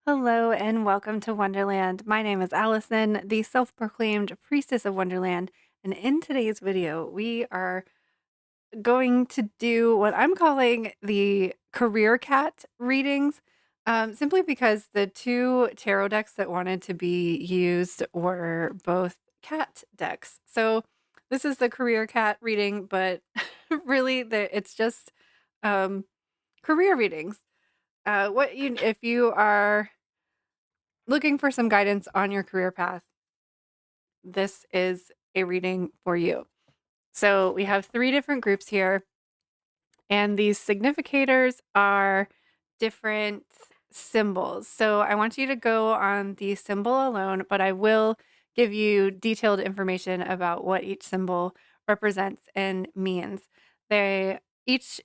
Hello and welcome to Wonderland. My name is Allison, the self-proclaimed priestess of Wonderland, and in today's video, we are going to do what I'm calling the career cat readings, simply because the two tarot decks that wanted to be used were both cat decks. So this is the career cat reading, but really it's just um, career readings. If you are looking for some guidance on your career path, this is a reading for you. So we have three different groups here, and these significators are different symbols. So I want you to go on the symbol alone, but I will give you detailed information about what each symbol represents and means. Each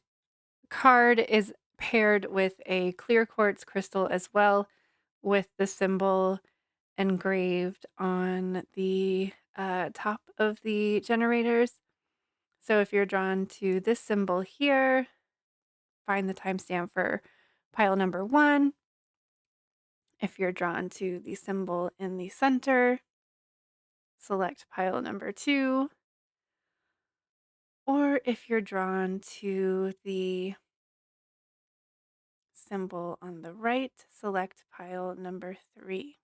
card is paired with a clear quartz crystal as well, with the symbol engraved on the top of the generators. So if you're drawn to this symbol here, find the timestamp for pile number 1. If you're drawn to the symbol in the center, select pile number 2. Or if you're drawn to the symbol on the right, select pile number 3.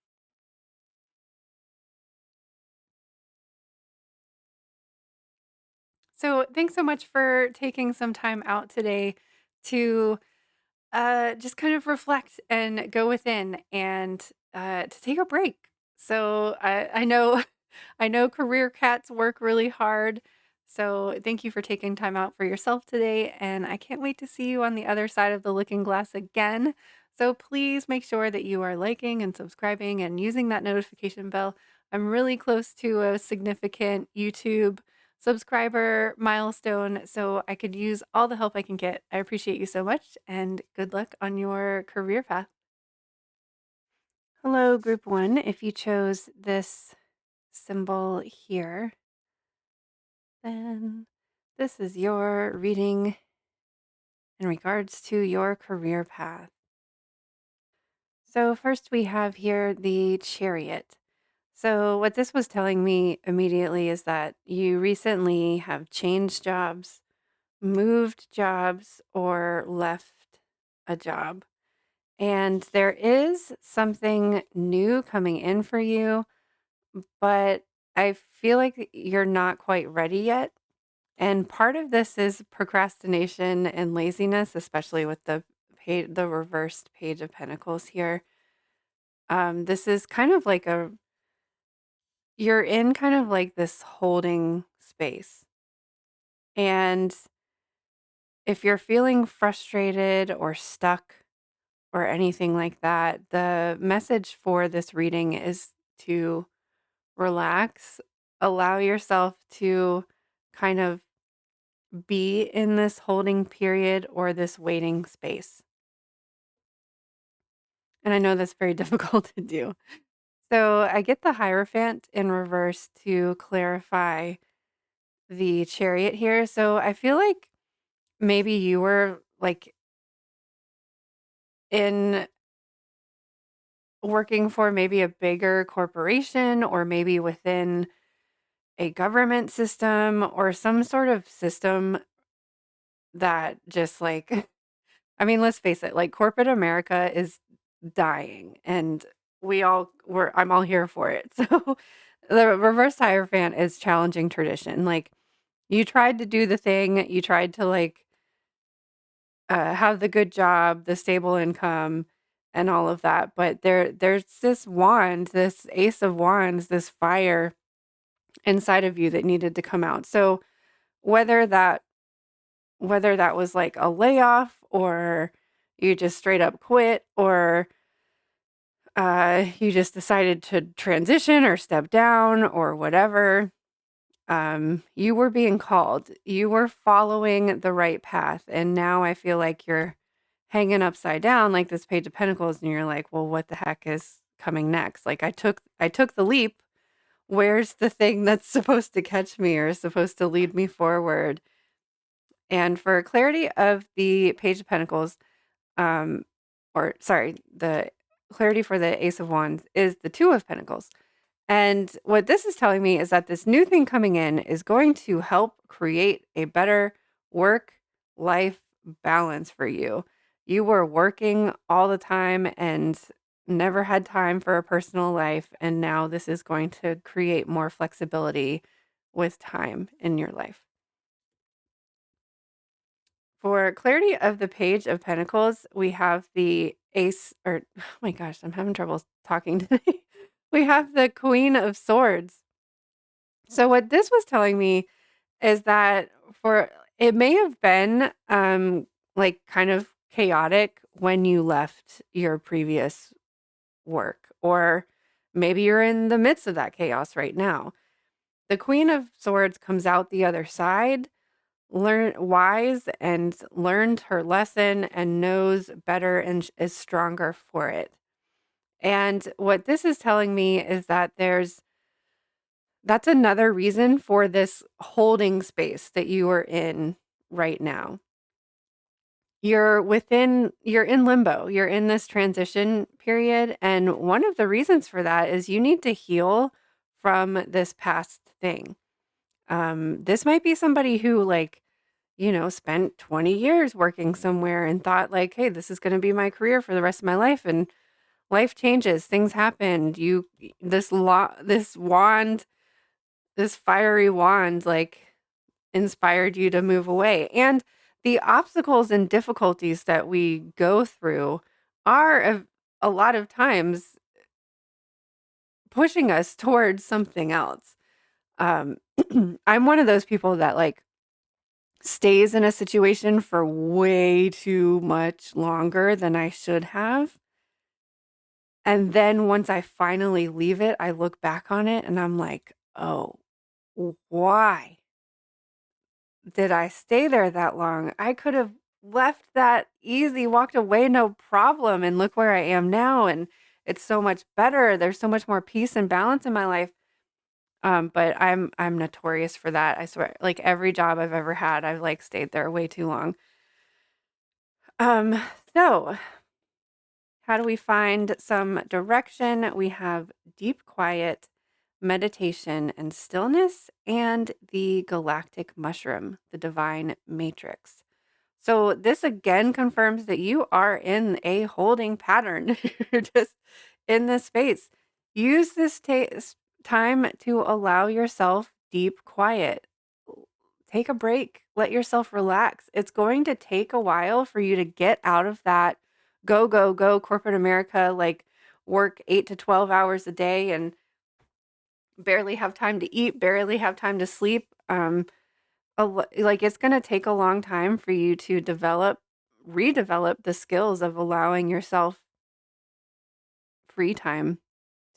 So thanks so much for taking some time out today to just kind of reflect and go within and to take a break. So I know I know career cats work really hard. So thank you for taking time out for yourself today. And I can't wait to see you on the other side of the looking glass again. So please make sure that you are liking and subscribing and using that notification bell. I'm really close to a significant YouTube subscriber milestone, so I could use all the help I can get. I appreciate you so much, and good luck on your career path. Hello, group 1. If you chose this symbol here, then this is your reading in regards to your career path. So first we have here the Chariot. So what this was telling me immediately is that you recently have changed jobs, moved jobs, or left a job. And there is something new coming in for you, but I feel like you're not quite ready yet. And part of this is procrastination and laziness, especially with the reversed Page of Pentacles here. This is kind of like you're in kind of like this holding space. And if you're feeling frustrated or stuck or anything like that, the message for this reading is to relax, allow yourself to kind of be in this holding period or this waiting space. And I know that's very difficult to do. So I get the Hierophant in reverse to clarify the Chariot here. So I feel like maybe you were like in working for maybe a bigger corporation or maybe within a government system or some sort of system that just like I mean, let's face it, like corporate America is dying and I'm all here for it. So the reverse Hierophant is challenging tradition. Like you tried to do the thing, you tried to like have the good job, the stable income, and all of that. But there's this wand, this ace of wands, this fire inside of you that needed to come out. So whether that whether that was like a layoff or you just straight up quit or you just decided to transition or step down or whatever, you were being called. You were following the right path. And now I feel like you're hanging upside down like this Page of Pentacles and you're like, well, what the heck is coming next? Like I took the leap. Where's the thing that's supposed to catch me or is supposed to lead me forward? And for clarity of the Page of Pentacles, um, or sorry, the clarity for the Ace of Wands is the Two of Pentacles. And what this is telling me is that this new thing coming in is going to help create a better work life balance for you. You were working all the time and never had time for a personal life. And now this is going to create more flexibility with time in your life. For clarity of the Page of Pentacles, we have the Ace, or oh my gosh, I'm having trouble talking today. We have the Queen of Swords. So what this was telling me is that for it may have been like kind of chaotic when you left your previous work, or maybe you're in the midst of that chaos right now. The Queen of Swords comes out the other side learn wise and learned her lesson and knows better and is stronger for it. And what this is telling me is that that's another reason for this holding space that you are in right now. You're in limbo. You're in this transition period. And one of the reasons for that is you need to heal from this past thing. This might be somebody who spent 20 years working somewhere and thought like, hey, this is going to be my career for the rest of my life. And life changes, things happen. This wand, this fiery wand, like inspired you to move away. And the obstacles and difficulties that we go through are a lot of times pushing us towards something else. Um, I'm one of those people that like stays in a situation for way too much longer than I should have. And then once I finally leave it, I look back on it and I'm like, oh, why did I stay there that long? I could have left that easy, walked away, no problem. And look where I am now. And it's so much better. There's so much more peace and balance in my life. But I'm notorious for that. I swear, like every job I've ever had, I've like stayed there way too long. Um, so how do we find some direction? We have deep quiet, meditation, and stillness, and the galactic mushroom, the divine matrix. So this again confirms that you are in a holding pattern. You're just in this space. Use this time to allow yourself deep quiet. Take a break. Let yourself relax. It's going to take a while for you to get out of that go, go, go corporate America, like work 8 to 12 hours a day and barely have time to eat, barely have time to sleep. Like it's going to take a long time for you to redevelop the skills of allowing yourself free time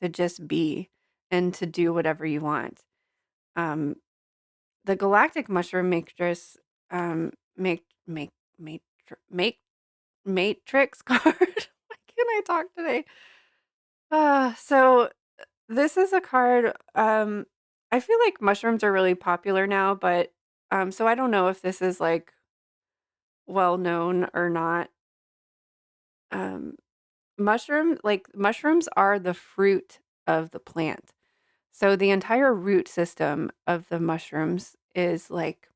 to just be and to do whatever you want. Um, the galactic mushroom matrix, make, matrix card. Why can't I talk today? So this is a card. I feel like mushrooms are really popular now, but so I don't know if this is like well known or not. Um, mushrooms are the fruit of the plant. So the entire root system of the mushrooms is like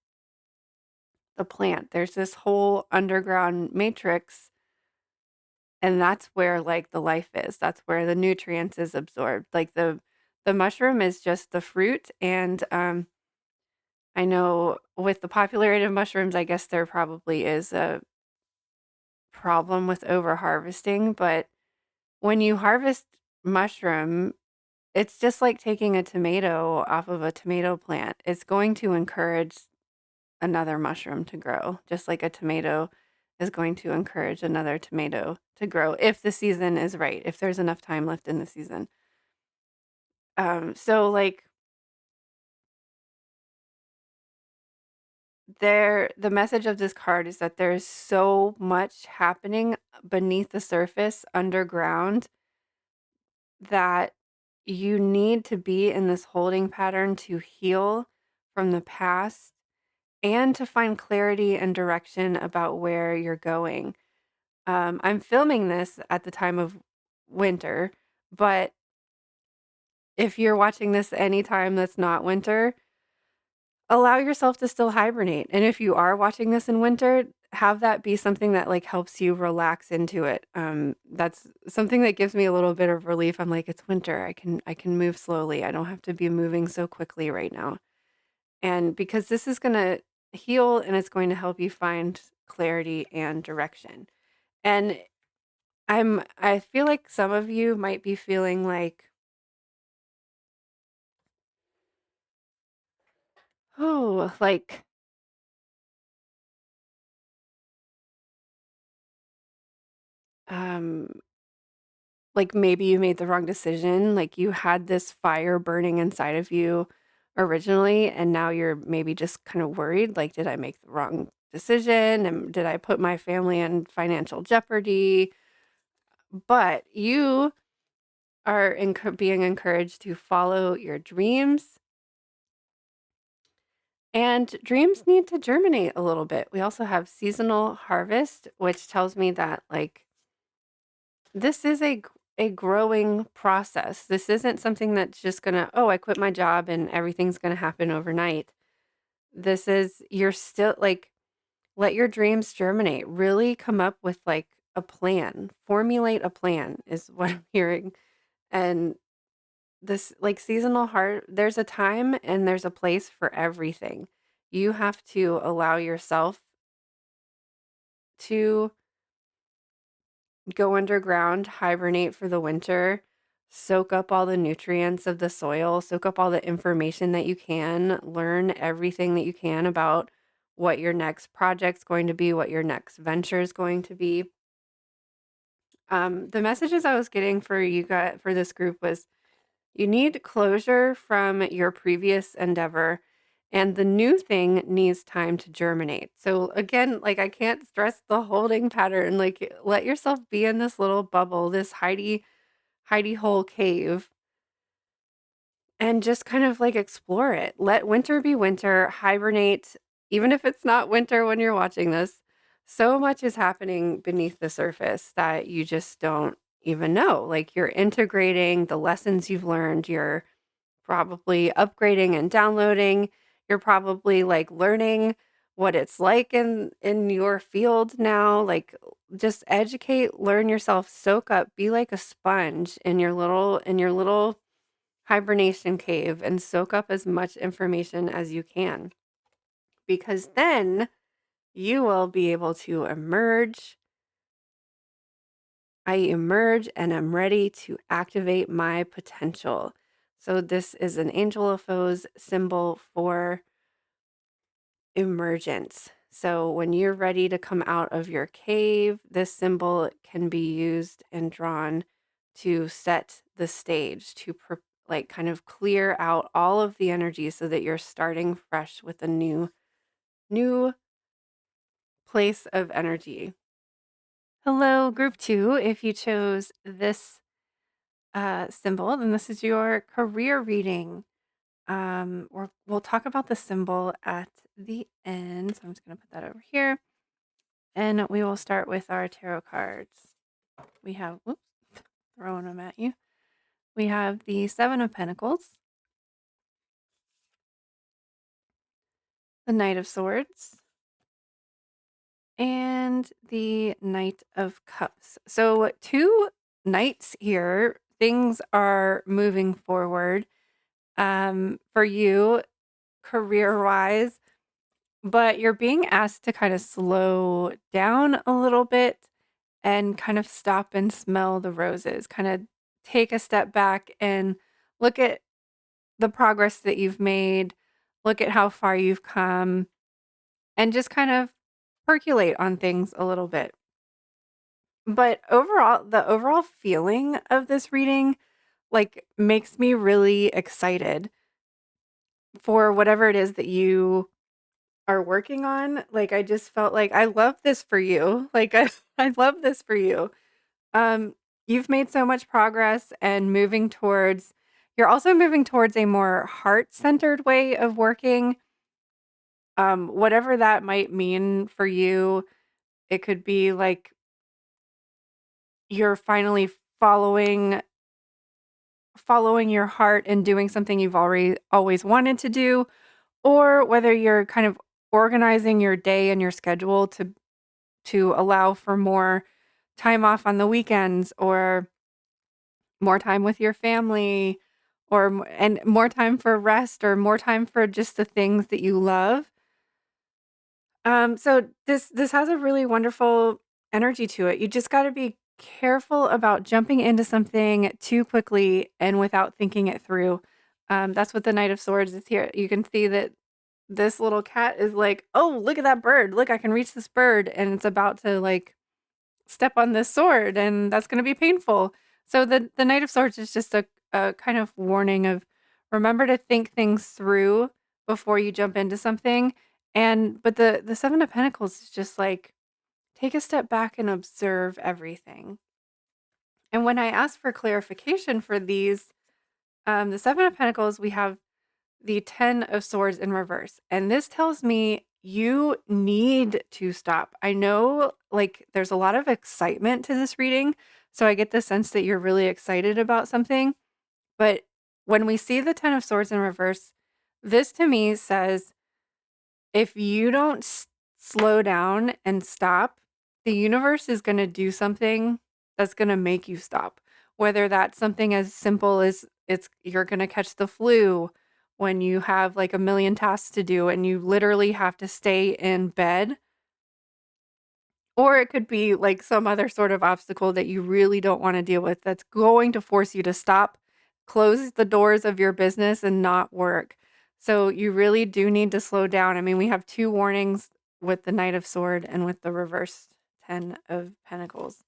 the plant. There's this whole underground matrix, and that's where like the life is. That's where the nutrients is absorbed. Like the mushroom is just the fruit, and I know with the popularity of mushrooms, I guess there probably is a problem with over harvesting, but when you harvest mushroom, it's just like taking a tomato off of a tomato plant. It's going to encourage another mushroom to grow, just like a tomato is going to encourage another tomato to grow if the season is right, if there's enough time left in the season. So like the message of this card is that there's so much happening beneath the surface underground that you need to be in this holding pattern to heal from the past and to find clarity and direction about where you're going. I'm filming this at the time of winter, but if you're watching this anytime that's not winter, allow yourself to still hibernate. And if you are watching this in winter, have that be something that like helps you relax into it. That's something that gives me a little bit of relief. I'm like, it's winter. I can move slowly. I don't have to be moving so quickly right now. And because this is going to heal and it's going to help you find clarity and direction. And I feel like some of you might be feeling like, oh, um like maybe you made the wrong decision, like you had this fire burning inside of you originally, and now you're maybe just kind of worried, like, did I make the wrong decision? And did I put my family in financial jeopardy? But you are being encouraged to follow your dreams, and dreams need to germinate a little bit. We also have seasonal harvest, which tells me that like this is a growing process. This isn't something that's just gonna, "Oh, I quit my job and everything's gonna happen overnight." This is you're still like, let your dreams germinate. Really come up with, like, a plan. Formulate a plan is what I'm hearing. And this, like, seasonal heart there's a time and there's a place for everything. You have to allow yourself to go underground, hibernate for the winter, soak up all the nutrients of the soil, soak up all the information that you can, learn everything that you can about what your next project's going to be, what your next venture is going to be. The messages I was getting for you guys for this group was you need closure from your previous endeavor, and the new thing needs time to germinate. So again, like I can't stress the holding pattern. Like let yourself be in this little bubble, this hidey hole cave, and just kind of like explore it. Let winter be winter, hibernate, even if it's not winter when you're watching this. So much is happening beneath the surface that you just don't even know. Like you're integrating the lessons you've learned, you're probably upgrading and downloading. You're probably like learning what it's like in your field now. Like just educate, learn yourself, soak up, be like a sponge in your little hibernation cave and soak up as much information as you can. Because then you will be able to emerge. I emerge and I'm ready to activate my potential. So this is an angel of foes symbol for emergence. So when you're ready to come out of your cave, this symbol can be used and drawn to set the stage, to like kind of clear out all of the energy so that you're starting fresh with a new place of energy. Hello, group 2. If you chose this symbol, then this is your career reading. We'll talk about the symbol at the end. So I'm just going to put that over here. And we will start with our tarot cards. We have, whoops, throwing them at you. We have the Seven of Pentacles, the Knight of Swords, and the Knight of Cups. So two knights here. Things are moving forward for you career-wise, but you're being asked to kind of slow down a little bit and kind of stop and smell the roses, kind of take a step back and look at the progress that you've made, look at how far you've come, and just kind of percolate on things a little bit. But overall, the overall feeling of this reading like makes me really excited for whatever it is that you are working on. Like I just felt like I love this for you. Like I love this for you. Um, you've made so much progress and you're also moving towards a more heart-centered way of working. Whatever that might mean for you, it could be like you're finally following following your heart and doing something you've already always wanted to do, or whether you're kind of organizing your day and your schedule to allow for more time off on the weekends or more time with your family or and more time for rest or more time for just the things that you love. So this has a really wonderful energy to it. You just got to be careful about jumping into something too quickly and without thinking it through. That's what the Knight of Swords is here. You can see that this little cat is like, "Oh, look at that bird. Look, I can reach this bird." And it's about to like step on this sword and that's going to be painful. So the Knight of Swords is just a kind of warning of remember to think things through before you jump into something. And but the 7 of Pentacles is just like take a step back and observe everything. And when I asked for clarification for these, the 7 of Pentacles, we have the 10 of Swords in reverse. And this tells me you need to stop. I know like there's a lot of excitement to this reading. So I get the sense that you're really excited about something. But when we see the 10 of Swords in reverse, this to me says if you don't slow down and stop, the universe is going to do something that's going to make you stop. Whether that's something as simple as you're going to catch the flu when you have like a million tasks to do and you literally have to stay in bed, or it could be like some other sort of obstacle that you really don't want to deal with that's going to force you to stop, close the doors of your business and not work. So you really do need to slow down. I mean, we have two warnings with the Knight of Sword and with the reversed 10 of Pentacles.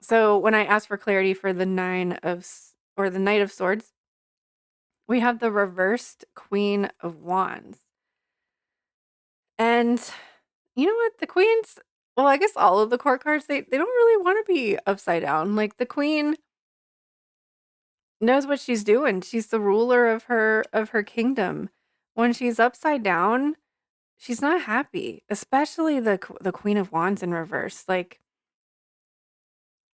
So when I asked for clarity for the or the Knight of Swords, we have the reversed Queen of Wands. And you know what? The queens, well, I guess all of the court cards, they don't really want to be upside down. Like the queen knows what she's doing. She's the ruler of her kingdom. When she's upside down, she's not happy, especially the Queen of Wands in reverse. Like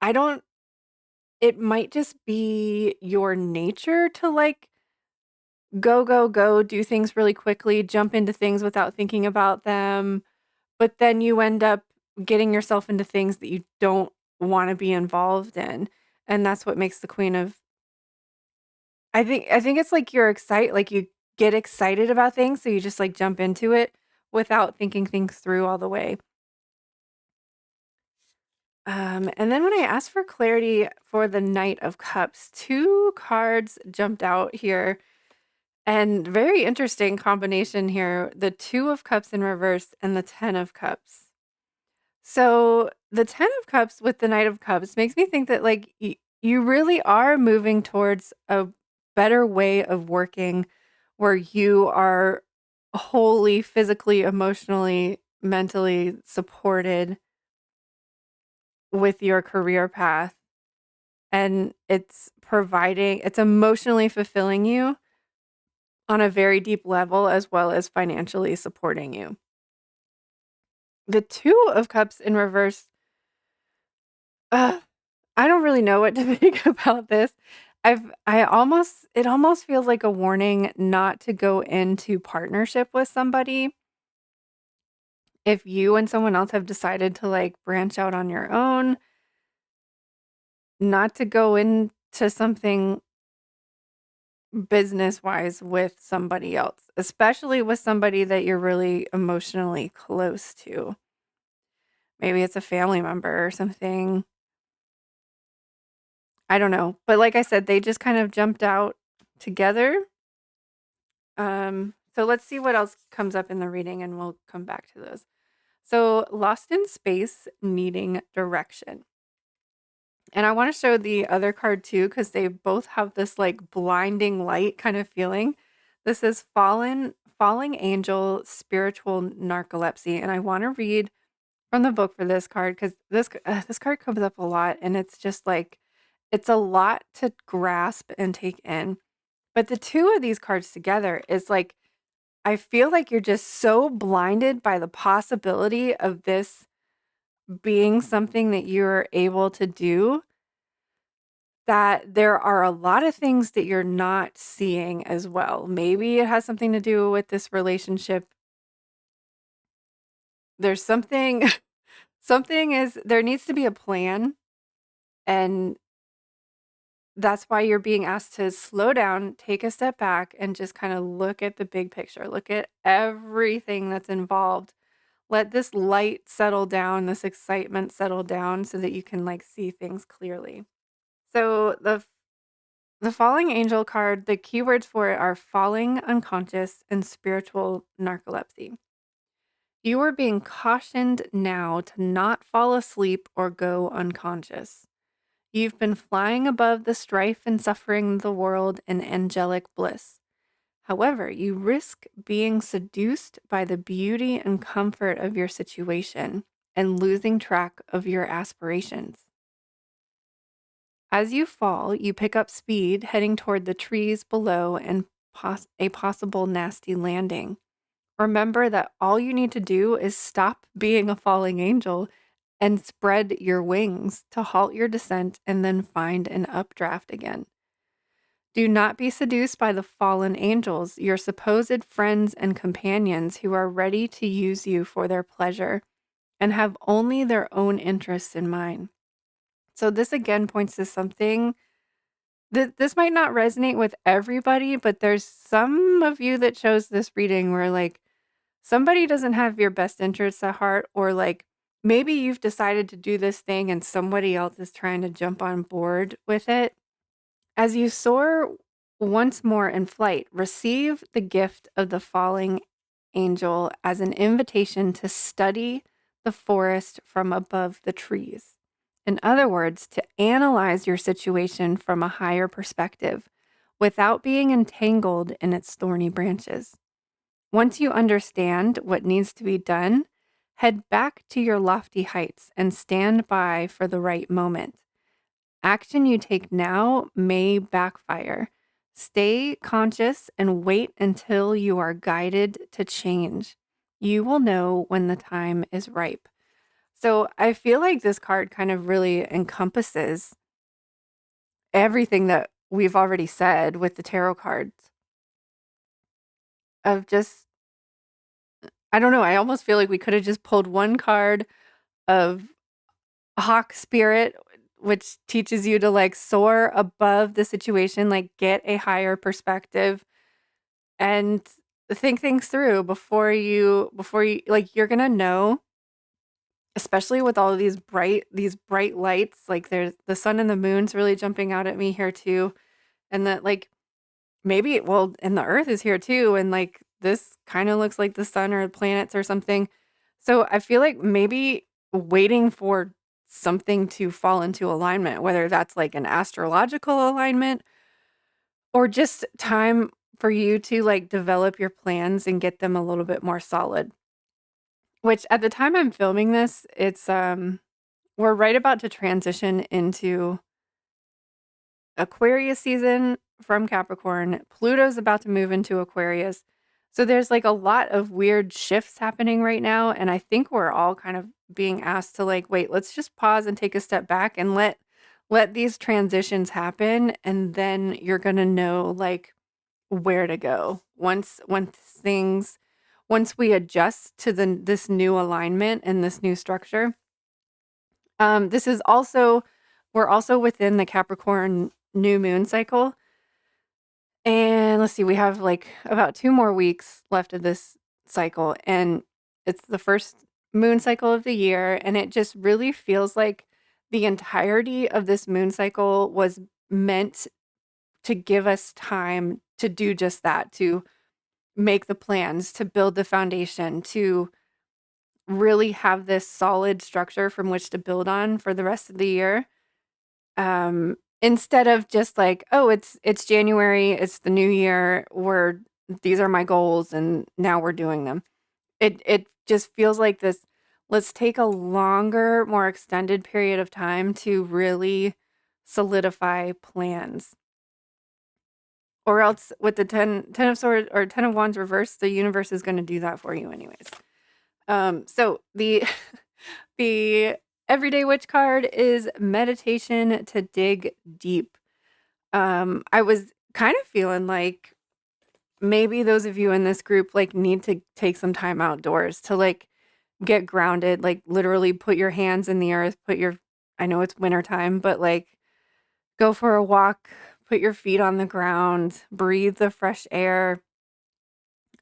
I don't it might just be your nature to like go go go do things really quickly, jump into things without thinking about them. But then you end up getting yourself into things that you don't wanna be involved in, and that's what makes the queen of I think it's like you're excited, like, you get excited about things, so you just, like, jump into it without thinking things through all the way. And then when I asked for clarity for the Knight of Cups, 2 cards jumped out here, and very interesting combination here, the 2 of Cups in reverse and the 10 of Cups. So the 10 of Cups with the Knight of Cups makes me think that like you really are moving towards a better way of working where you are wholly physically, emotionally, mentally supported with your career path. And it's emotionally fulfilling you on a very deep level as well as financially supporting you. The 2 of Cups in reverse, uh, I don't really know what to think about this. I almost it almost feels like a warning not to go into partnership with somebody if you and someone else have decided to, like, branch out on your own, not to go into something business-wise with somebody else, especially with somebody that you're really emotionally close to. Maybe it's a family member or something. I don't know, but like I said, they just kind of jumped out together. So let's see what else comes up in the reading and we'll come back to those. So, lost in space, needing direction. And I want to show the other card too because they both have this like blinding light kind of feeling. This is falling angel spiritual narcolepsy and I want to read from the book for this card cuz this card comes up a lot and it's just like it's a lot to grasp and take in. But the two of these cards together is like I feel like you're just so blinded by the possibility of this being something that you're able to do that there are a lot of things that you're not seeing as well. Maybe it has something to do with this relationship. There's something something is there needs to be a plan, and that's why you're being asked to slow down, take a step back, and just kinda look at the big picture. Look at everything that's involved. Let this light settle down, this excitement settle down so that you can, like, see things clearly. So the falling angel card, the keywords for it are falling unconscious and spiritual narcolepsy. You are being cautioned now to not fall asleep or go unconscious. You've been flying above the strife and suffering of the world in angelic bliss. However, you risk being seduced by the beauty and comfort of your situation and losing track of your aspirations. As you fall, you pick up speed, heading toward the trees below and a possible nasty landing. Remember that all you need to do is stop being a falling angel and spread your wings to halt your descent and then find an updraft again. Do not be seduced by the fallen angels, your supposed friends and companions who are ready to use you for their pleasure and have only their own interests in mind. So, this again points to something that this might not resonate with everybody, but there's some of you that chose this reading where, like, somebody doesn't have your best interests at heart, or like maybe you've decided to do this thing and somebody else is trying to jump on board with it. As you soar once more in flight, receive the gift of the falling angel as an invitation to study the forest from above the trees. In other words, to analyze your situation from a higher perspective without being entangled in its thorny branches. Once you understand what needs to be done, head back to your lofty heights and stand by for the right moment. Action you take now may backfire. Stay conscious and wait until you are guided to change. You will know when the time is ripe. So I feel like this card kind of really encompasses everything that we've already said with the tarot cards of just, I don't know, I almost feel like we could have just pulled one card of hawk spirit, which teaches you to like soar above the situation, like get a higher perspective and think things through before you like you're gonna know, especially with all of these bright lights, like there's the sun and the moon's really jumping out at me here too. And that like maybe well and the earth is here too, and like this kind of looks like the sun or planets or something. So I feel like maybe waiting for something to fall into alignment, whether that's like an astrological alignment or just time for you to like develop your plans and get them a little bit more solid. Which at the time I'm filming this, it's we're right about to transition into Aquarius season from Capricorn. Pluto's about to move into Aquarius. So there's like a lot of weird shifts happening right now. And I think we're all kind of being asked to like, wait, let's just pause and take a step back and let these transitions happen. And then you're gonna know like where to go. Once we adjust to this new alignment and this new structure. This is also we're also within the Capricorn new moon cycle. And let's see, we have like about 2 more weeks left of this cycle, and it's the first moon cycle of the year, and it just really feels like the entirety of this moon cycle was meant to give us time to do just that, to make the plans, to build the foundation, to really have this solid structure from which to build on for the rest of the year. Instead of just like, "Oh, it's January, it's the new year, these are my goals and now we're doing them." It just feels like this, let's take a longer, more extended period of time to really solidify plans. Or else with the 10 of swords or 10 of wands reversed, the universe is gonna do that for you anyways. So the the Everyday Witch card is meditation to dig deep. I was kind of feeling like maybe those of you in this group like need to take some time outdoors to like get grounded, like literally put your hands in the earth, I know it's wintertime, but like go for a walk, put your feet on the ground, breathe the fresh air.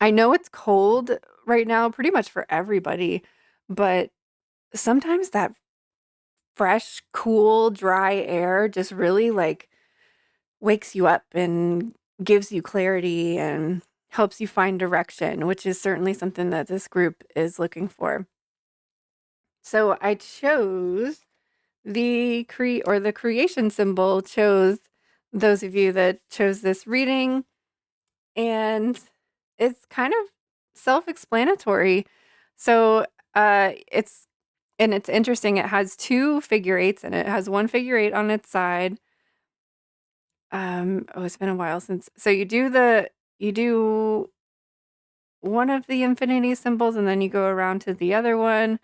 I know it's cold right now, pretty much for everybody, but sometimes that fresh, cool, dry air just really like wakes you up and gives you clarity and helps you find direction, which is certainly something that this group is looking for. So I chose the creation symbol chose those of you that chose this reading, and it's kind of self-explanatory. So it's interesting. It has two figure eights and it has one figure eight on its side. It's been a while since. So you do one of the infinity symbols and then you go around to the other one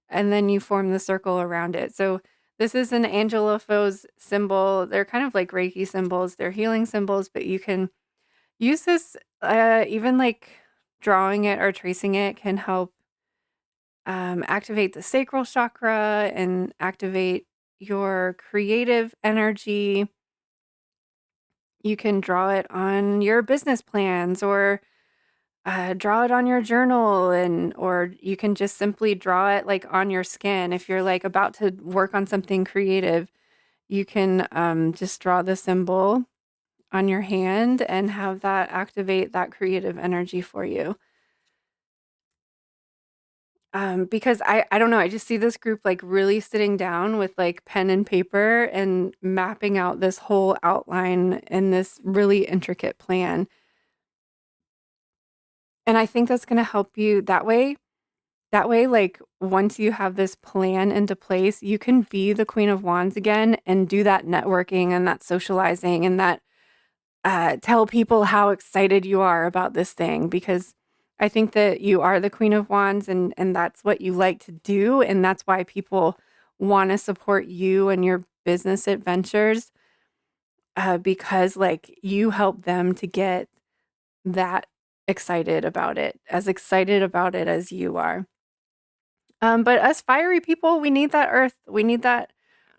and then you form the circle around it. So this is an Angel of Foes symbol. They're kind of like Reiki symbols. They're healing symbols, but you can use this even like drawing it or tracing it can help activate the sacral chakra and activate your creative energy. You can draw it on your business plans or draw it on your journal, and or you can just simply draw it like on your skin. If you're like about to work on something creative, you can just draw the symbol on your hand and have that activate that creative energy for you. Because I don't know, I just see this group like really sitting down with like pen and paper and mapping out this whole outline and this really intricate plan. And I think that's going to help you that way, like once you have this plan into place, you can be the Queen of Wands again and do that networking and that socializing and that tell people how excited you are about this thing, because I think that you are the Queen of Wands and that's what you like to do, and that's why people want to support you and your business adventures, because like you help them to get that excited about it as you are. But us fiery people, we need that earth. We need that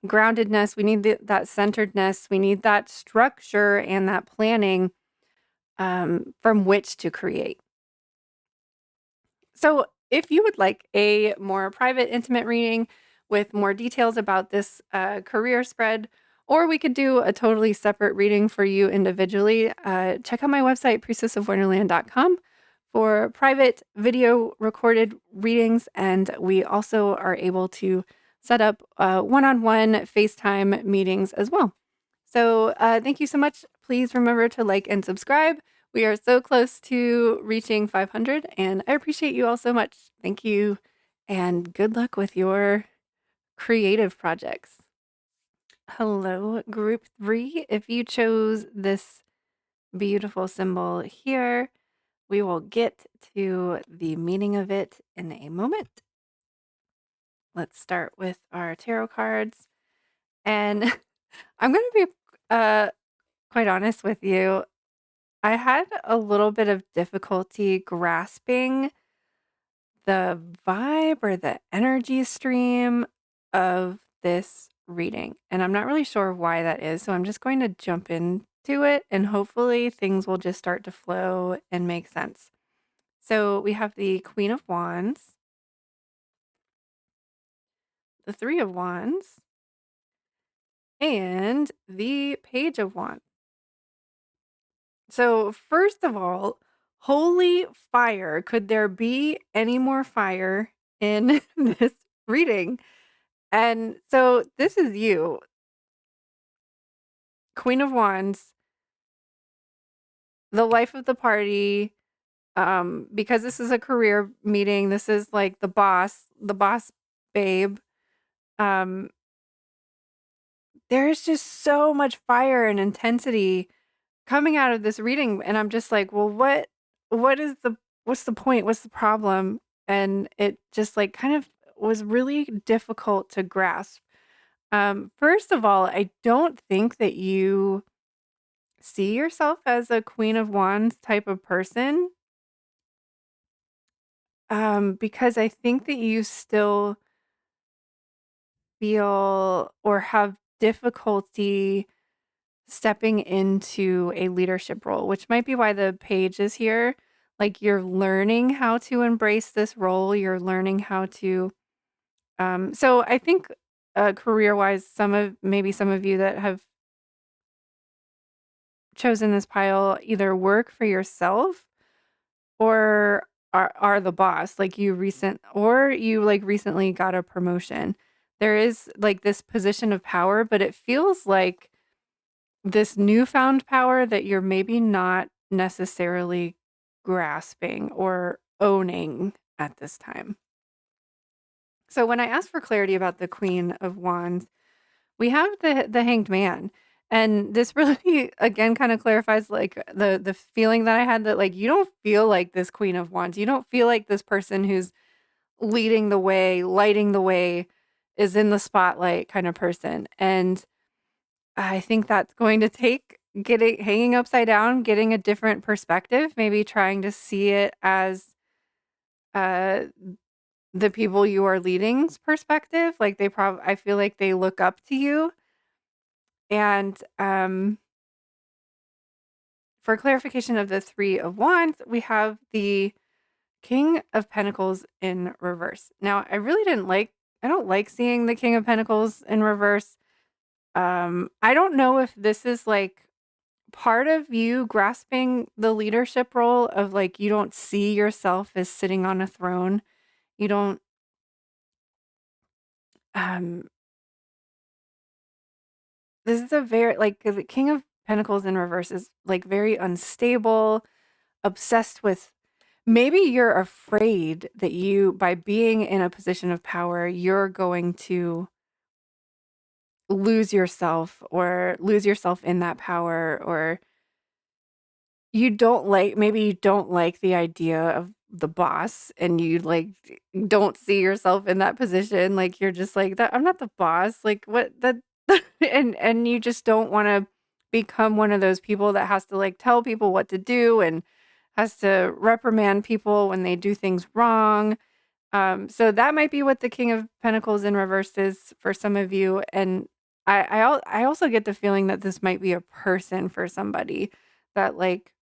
groundedness. We need that centeredness. We need that structure and that planning from which to create. So, if you would like a more private, intimate reading with more details about this career spread, or we could do a totally separate reading for you individually, check out my website, priestessofwonderland.com, for private video recorded readings. And we also are able to set up one-on-one FaceTime meetings as well. So thank you so much. Please remember to like and subscribe. We are so close to reaching 500, and I appreciate you all so much. Thank you, and good luck with your creative projects. Hello, group 3. If you chose this beautiful symbol here, we will get to the meaning of it in a moment. Let's start with our tarot cards. And I'm going to be quite honest with you. I had a little bit of difficulty grasping the vibe or the energy stream of this reading. And I'm not really sure why that is. So I'm just going to jump into it and hopefully things will just start to flow and make sense. So we have the Queen of Wands, the Three of Wands, and the Page of Wands. So, first of all, holy fire. Could there be any more fire in this reading? And so, this is you, Queen of Wands, the life of the party. Because this is a career meeting, this is like the boss babe. Um, there's just so much fire and intensity coming out of this reading, and I'm just like, well, what's the point? What's the problem? And it just like kind of was really difficult to grasp. First of all, I don't think that you see yourself as a Queen of Wands type of person, because I think that you still feel or have difficulty stepping into a leadership role, which might be why the page is here. Like, you're learning how to embrace this role, you're learning how to so I think career-wise, some of you that have chosen this pile either work for yourself or are the boss, like you like recently got a promotion. There is like this position of power, but it feels like this newfound power that you're maybe not necessarily grasping or owning at this time. So when I asked for clarity about the Queen of Wands, we have the Hanged Man. And this really again kind of clarifies like the feeling that I had that like you don't feel like this Queen of Wands. You don't feel like this person who's leading the way, lighting the way, is in the spotlight kind of person. And I think that's going to take getting hanging upside down, getting a different perspective, maybe trying to see it as uh the people you are leading's perspective. Like I feel like they look up to you. And for clarification of the 3 of Wands, we have the King of Pentacles in reverse. Now, I don't like seeing the King of Pentacles in reverse. I don't know if this is like part of you grasping the leadership role of like you don't see yourself as sitting on a throne. You don't um this is a very like the King of Pentacles in reverse is like very unstable, obsessed with. Maybe you're afraid that by being in a position of power, you're going to lose yourself in that power, or maybe you don't like the idea of the boss and you like don't see yourself in that position. Like you're just like that. I'm not the boss. Like what that, and you just don't want to become one of those people that has to like tell people what to do and has to reprimand people when they do things wrong. So that might be what the King of Pentacles in reverse is for some of you. And I also get the feeling that this might be a person for somebody that like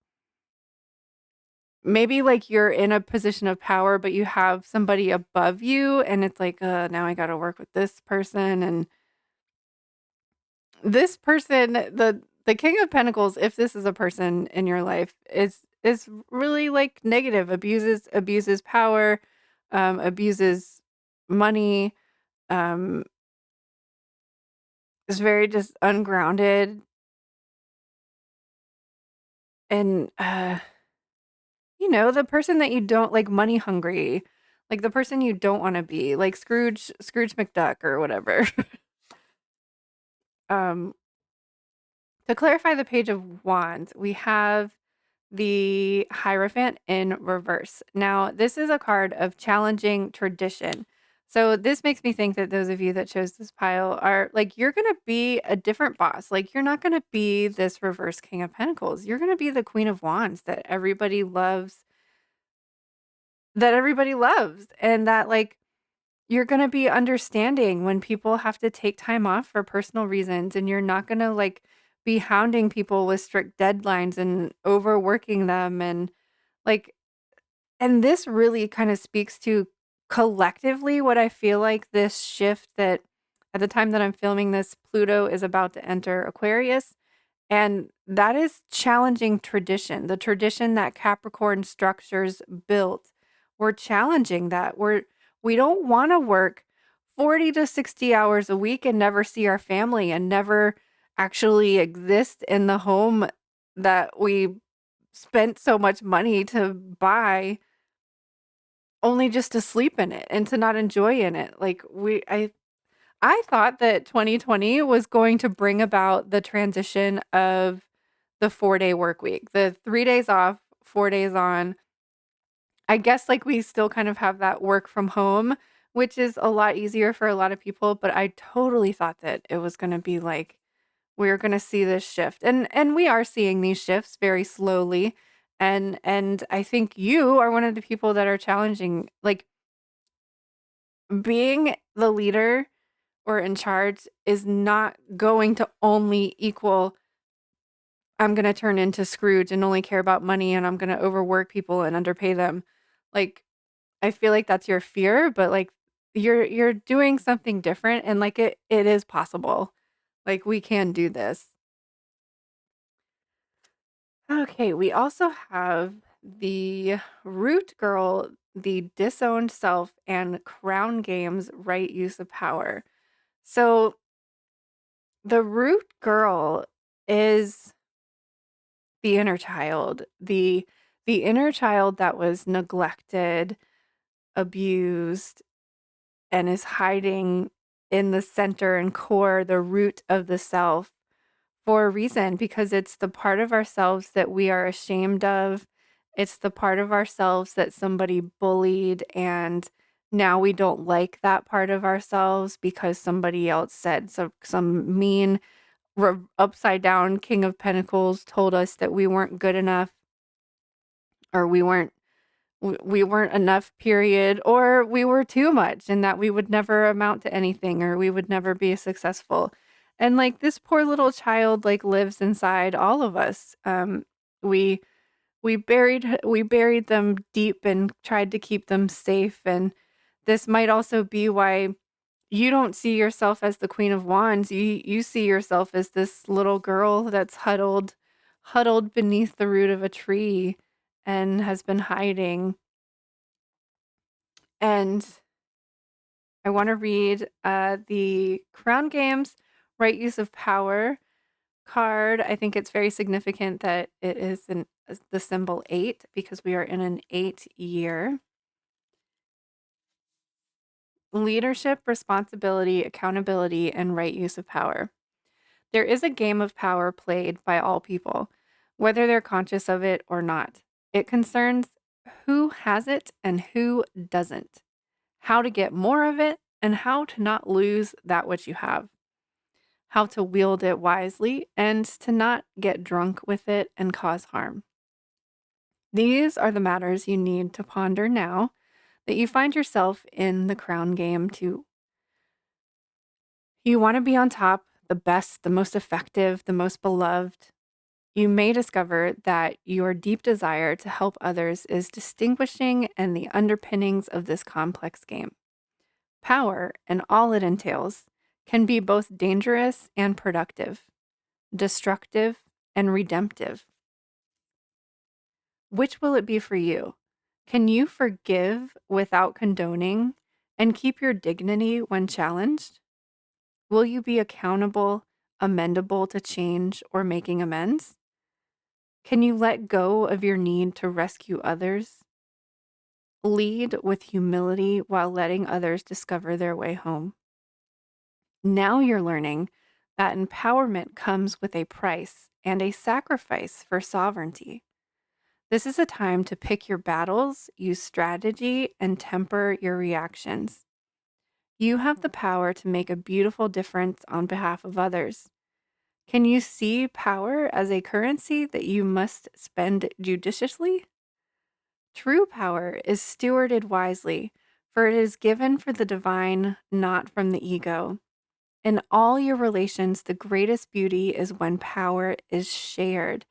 maybe like you're in a position of power, but you have somebody above you, and it's like, now I got to work with this person and this person. The King of Pentacles, if this is a person in your life, is really like negative, abuses power, abuses money, um, is very just ungrounded and the person that you don't like, money hungry, like the person you don't want to be, like Scrooge McDuck or whatever. um to clarify the Page of Wands, we have the Hierophant in reverse. Now, this is a card of challenging tradition. So this makes me think that those of you that chose this pile are like, you're going to be a different boss. Like, you're not going to be this reverse King of Pentacles. You're going to be the Queen of Wands that everybody loves. And that, like, you're going to be understanding when people have to take time off for personal reasons. And you're not going to, like, be hounding people with strict deadlines and overworking them. Like, and this really kind of speaks to collectively what I feel like this shift that at the time that I'm filming this, Pluto is about to enter Aquarius. And that is challenging tradition. The tradition that Capricorn structures built. We're challenging that. We don't want to work 40 to 60 hours a week and never see our family and never actually exist in the home that we spent so much money to buy, only just to sleep in it and to not enjoy in it. Like I thought that 2020 was going to bring about the transition of the 4-day work week, the 3 days off, 4 days on. I guess like we still kind of have that work from home which is a lot easier for a lot of people, but I totally thought that it was gonna be like we're gonna see this shift, and we are seeing these shifts very slowly, and I think you are one of the people that are challenging like, being the leader or in charge is not going to only equal, "I'm gonna turn into Scrooge and only care about money, and I'm gonna overwork people and underpay them." Like, I feel like that's your fear, but, like, you're doing something different, and, like, it is possible. Like, we can do this. Okay, we also have the Root Girl, the Disowned Self, and Crown Games Right Use of Power. So, the Root Girl is the inner child, the inner child that was neglected, abused, and is hiding in the center and core, the root of the self for a reason, because it's the part of ourselves that we are ashamed of. It's the part of ourselves that somebody bullied, and now we don't like that part of ourselves because somebody else said some mean upside down king of pentacles told us that we weren't good enough, or we weren't enough, period, or we were too much and that we would never amount to anything or we would never be successful. And like this poor little child like lives inside all of us. We we buried them deep and tried to keep them safe, and this might also be why you don't see yourself as the Queen of Wands. You see yourself as this little girl that's huddled beneath the root of a tree and has been hiding. And I want to read the Crown Games Right Use of Power card. I think it's very significant that it is the symbol 8 because we are in an 8 year. Leadership, responsibility, accountability, and right use of power. There is a game of power played by all people, whether they're conscious of it or not. It concerns who has it and who doesn't, how to get more of it, and how to not lose that which you have, how to wield it wisely, and to not get drunk with it and cause harm. These are the matters you need to ponder now that you find yourself in the crown game too. You want to be on top, the best, the most effective, the most beloved. You may discover that your deep desire to help others is distinguishing and the underpinnings of this complex game. Power, and all it entails, can be both dangerous and productive, destructive and redemptive. Which will it be for you? Can you forgive without condoning and keep your dignity when challenged? Will you be accountable, amendable to change or making amends? Can you let go of your need to rescue others? Lead with humility while letting others discover their way home. Now you're learning that empowerment comes with a price and a sacrifice for sovereignty. This is a time to pick your battles, use strategy, and temper your reactions. You have the power to make a beautiful difference on behalf of others. Can you see power as a currency that you must spend judiciously? True power is stewarded wisely, for it is given for the divine, not from the ego. In all your relations, the greatest beauty is when power is shared.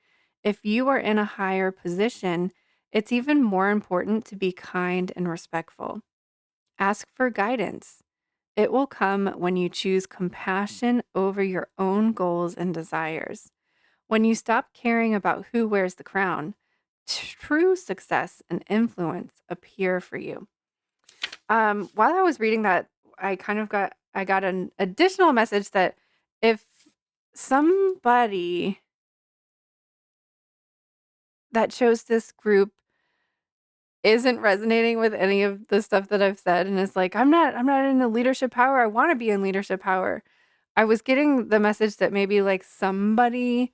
If you are in a higher position, it's even more important to be kind and respectful. Ask for guidance. It will come when you choose compassion over your own goals and desires. When you stop caring about who wears the crown, true success and influence appear for you. While I was reading that, I got an additional message that if somebody that chose this group isn't resonating with any of the stuff that I've said and is like, I'm not in the leadership power. I want to be in leadership power. I was getting the message that maybe like somebody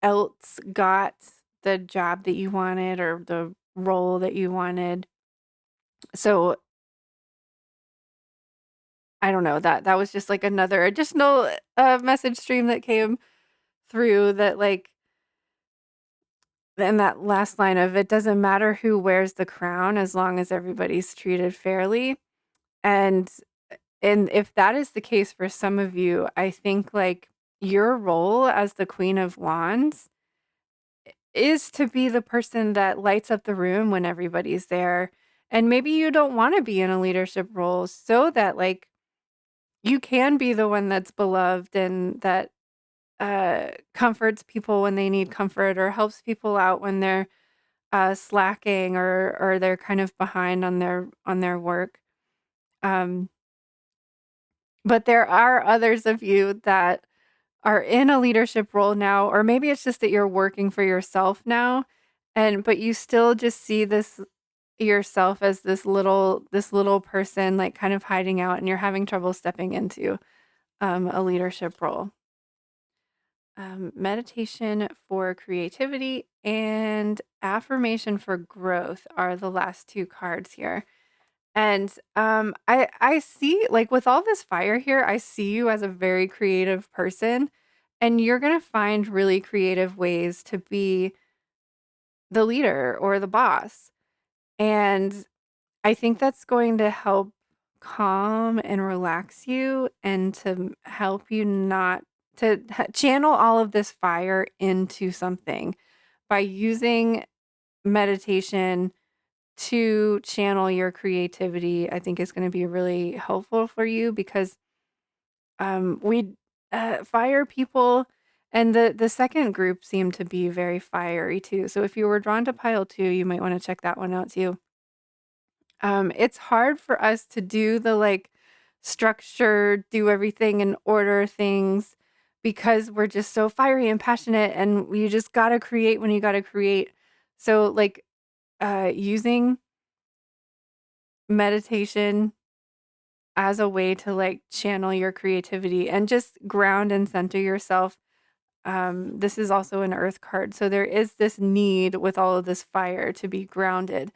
else got the job that you wanted or the role that you wanted. So I don't know, that was just, like, another additional, message stream that came through that, like and that last line of, "It doesn't matter who wears the crown as long as everybody's treated fairly." And and if that is the case for some of you, I think, like, your role as the Queen of Wands is to be the person that lights up the room when everybody's there. And maybe you don't wanna be in a leadership role so that, like, you can be the one that's beloved and that, comforts people when they need comfort or helps people out when they're, slacking or they're kind of behind on their work. Um, but there are others of you that are in a leadership role now, or maybe it's just that you're working for yourself now, and but you still just see this yourself as this little person, like, kind of hiding out, and you're having trouble stepping into, a leadership role. Meditation for creativity and affirmation for growth are the last 2 cards here. And, I see like, with all this fire here, I see you as a very creative person, and you're gonna find really creative ways to be the leader or the boss. And I think that's going to help calm and relax you and to help you not to channel all of this fire into something by using meditation to channel your creativity. I think is going to be really helpful for you because we fire people and the second group seemed to be very fiery too. So if you were drawn to pile 2, you might want to check that one out too. It's hard for us to do the, like, structure, do everything in order things because we're just so fiery and passionate, and you just gotta create when you gotta create. So, like, using meditation as a way to, like, channel your creativity and just ground and center yourself. This is also an earth card, so there is this need with all of this fire to be grounded.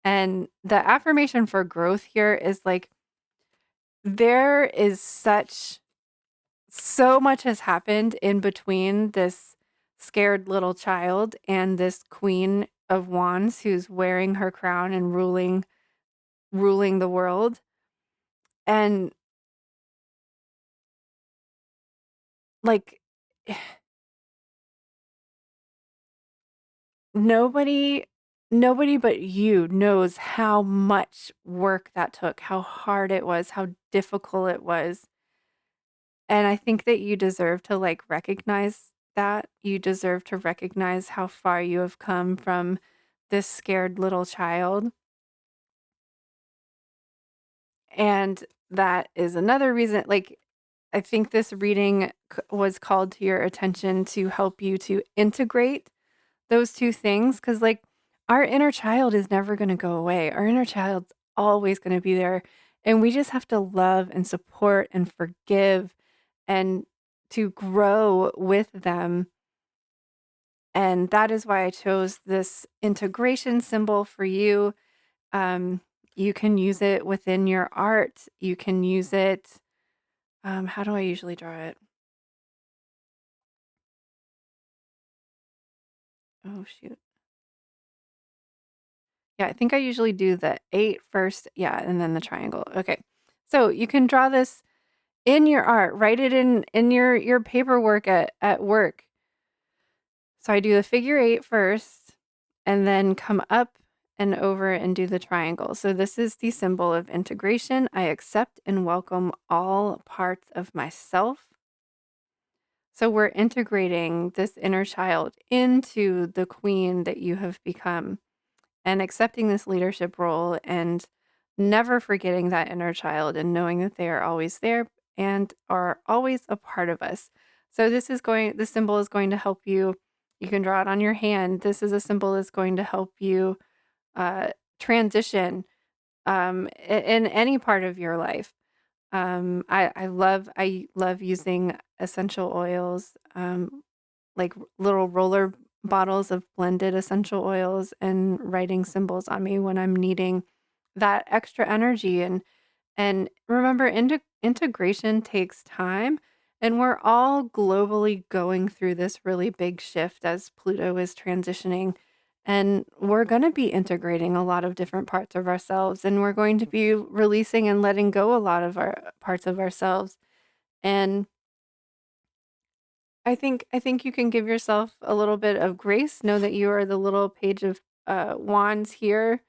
And the affirmation for growth here is like, there is so much has happened in between this scared little child and this queen of wands who's wearing her crown and ruling the world. And like nobody nobody but you knows how much work that took, how hard it was, how difficult it was. And I think that you deserve to, like, recognize that. You deserve to recognize how far you have come from this scared little child, and that is another reason like, I think this reading was called to your attention to help you to integrate those 2 things, because like, our inner child is never gonna go away. Our inner child's always gonna be there, and we just have to love and support and forgive and to grow with them. And that is why I chose this integration symbol for you. Um, you can use it within your art. You can use it. How do I usually draw it? Oh, shoot. Yeah, I think I usually do the 8 first. Yeah, and then the triangle. Okay. So you can draw this in your art. Write it in your paperwork at work. So I do the figure 8 first and then come up and over and do the triangle. So this is the symbol of integration. I accept and welcome all parts of myself. So we're integrating this inner child into the queen that you have become and accepting this leadership role and never forgetting that inner child and knowing that they are always there and are always a part of us. So this symbol is going to help you. You can draw it on your hand. This is a symbol that's going to help you uh, transition in any part of your life. I love using essential oils, like little roller bottles of blended essential oils and writing symbols on me when I'm needing that extra energy and remember integration takes time, and we're all globally going through this really big shift as Pluto is transitioning. And we're going to be integrating a lot of different parts of ourselves, and we're going to be releasing and letting go a lot of our parts of ourselves. And I think you can give yourself a little bit of grace. Know that you are the little page of wands here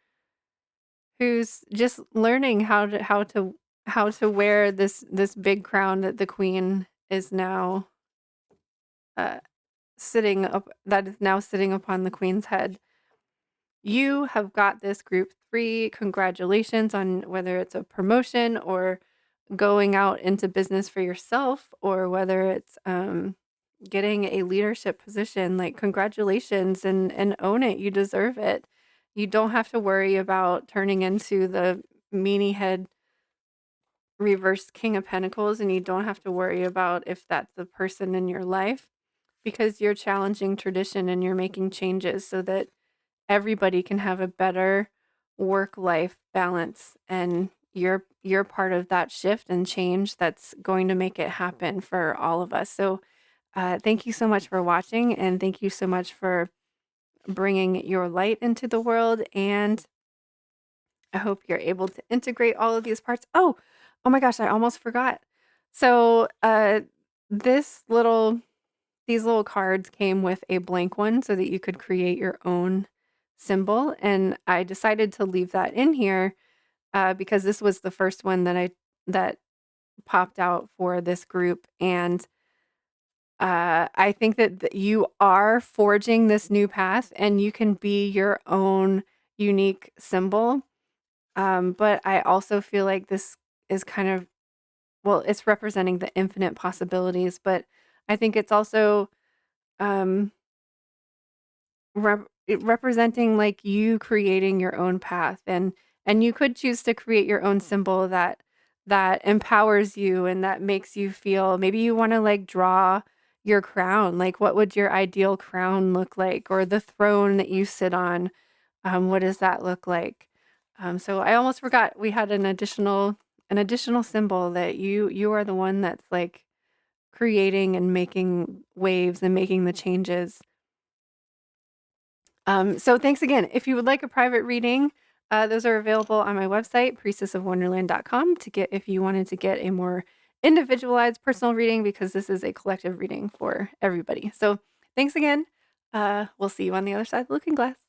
who's just learning how to wear this big crown that the queen is now uh, sitting up that is now sitting upon the queen's head. You have got this group 3. Congratulations on whether it's a promotion or going out into business for yourself, or whether it's getting a leadership position. Like, congratulations, and own it. You deserve it. You don't have to worry about turning into the meanie head reversed king of pentacles, and you don't have to worry about if that's the person in your life, because you're challenging tradition and you're making changes so that everybody can have a better work life balance, and you're part of that shift and change that's going to make it happen for all of us. So thank you so much for watching, and thank you so much for bringing your light into the world. And I hope you're able to integrate all of these parts. Oh my gosh, I almost forgot. So, this little these little cards came with a blank one so that you could create your own symbol, and I decided to leave that in here because this was the first one that popped out for this group. And I think that you are forging this new path, and you can be your own unique symbol. But I also feel like this is kind of, well, it's representing the infinite possibilities, but I think it's also um, representing like you creating your own path. And you could choose to create your own symbol that empowers you and that makes you feel, maybe you want to like draw your crown. Like, what would your ideal crown look like, or the throne that you sit on? What does that look like? So I almost forgot we had an additional symbol, that you are the one that's like creating and making waves and making the changes. So thanks again. If you would like a private reading, those are available on my website, priestessofwonderland.com, to get, if you wanted to get a more individualized personal reading, because this is a collective reading for everybody. So thanks again. We'll see you on the other side of the looking glass.